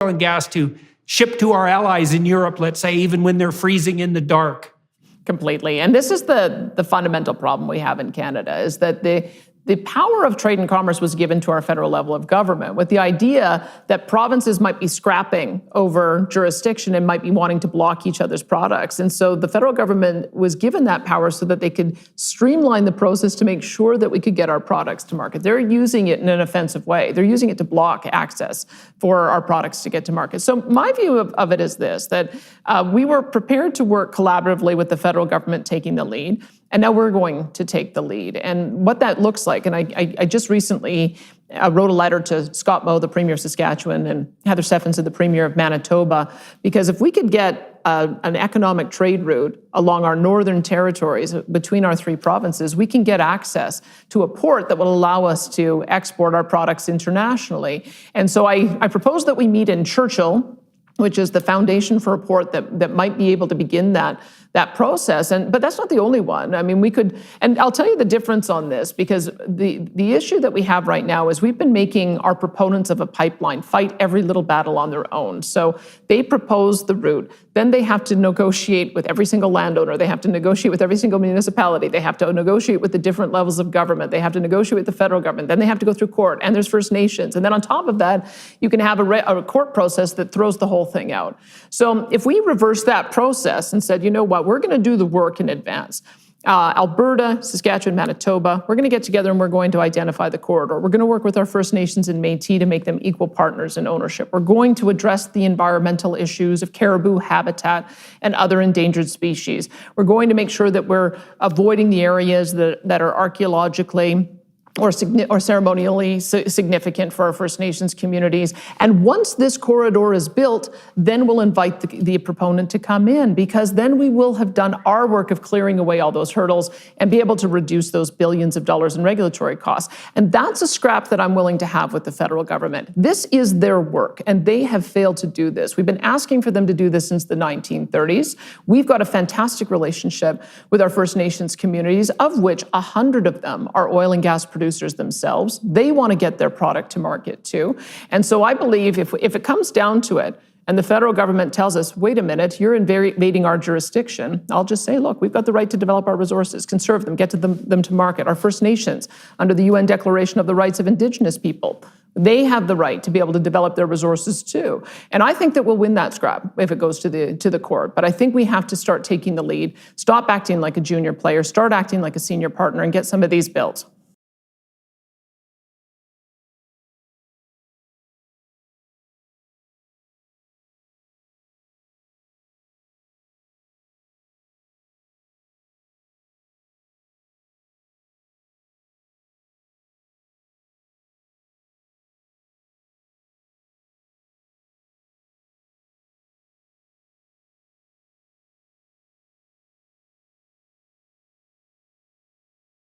and gas to ship to our allies in Europe, let's say, even when they're freezing in the dark. Completely. And this is the fundamental problem we have in Canada, is that the power of trade and commerce was given to our federal level of government with the idea that provinces might be scrapping over jurisdiction and might be wanting to block each other's products. And so the federal government was given that power so that they could streamline the process to make sure that we could get our products to market. They're using it in an offensive way. They're using it to block access for our products to get to market. So my view of it is this, that we were prepared to work collaboratively with the federal government taking the lead. And now we're going to take the lead. And what that looks like, and I just recently wrote a letter to Scott Moe, the Premier of Saskatchewan, and Heather Stephenson, the Premier of Manitoba, because if we could get an economic trade route along our northern territories between our three provinces, we can get access to a port that will allow us to export our products internationally. And so I propose that we meet in Churchill, which is the foundation for a port that might be able to begin that process. But that's not the only one. I mean, we could, and I'll tell you the difference on this, because the issue that we have right now is we've been making our proponents of a pipeline fight every little battle on their own. So they propose the route, then they have to negotiate with every single landowner, they have to negotiate with every single municipality, they have to negotiate with the different levels of government, they have to negotiate with the federal government, then they have to go through court, and there's First Nations. And then on top of that, you can have a court process that throws the whole thing out. So if we reverse that process and said, you know what, we're going to do the work in advance. Alberta, Saskatchewan, Manitoba, we're going to get together and we're going to identify the corridor. We're going to work with our First Nations and Métis to make them equal partners in ownership. We're going to address the environmental issues of caribou habitat and other endangered species. We're going to make sure that we're avoiding the areas that are archaeologically or ceremonially significant for our First Nations communities. And once this corridor is built, then we'll invite the proponent to come in, because then we will have done our work of clearing away all those hurdles and be able to reduce those billions of dollars in regulatory costs. And that's a scrap that I'm willing to have with the federal government. This is their work, and they have failed to do this. We've been asking for them to do this since the 1930s. We've got a fantastic relationship with our First Nations communities, of which 100 of them are oil and gas producers themselves. They want to get their product to market too. And so I believe if it comes down to it, and the federal government tells us, wait a minute, you're invading our jurisdiction, I'll just say, look, we've got the right to develop our resources, conserve them, get to them to market. Our First Nations, under the UN Declaration of the Rights of Indigenous People, they have the right to be able to develop their resources too. And I think that we'll win that scrap if it goes to the court. But I think we have to start taking the lead, stop acting like a junior player, start acting like a senior partner, and get some of these built.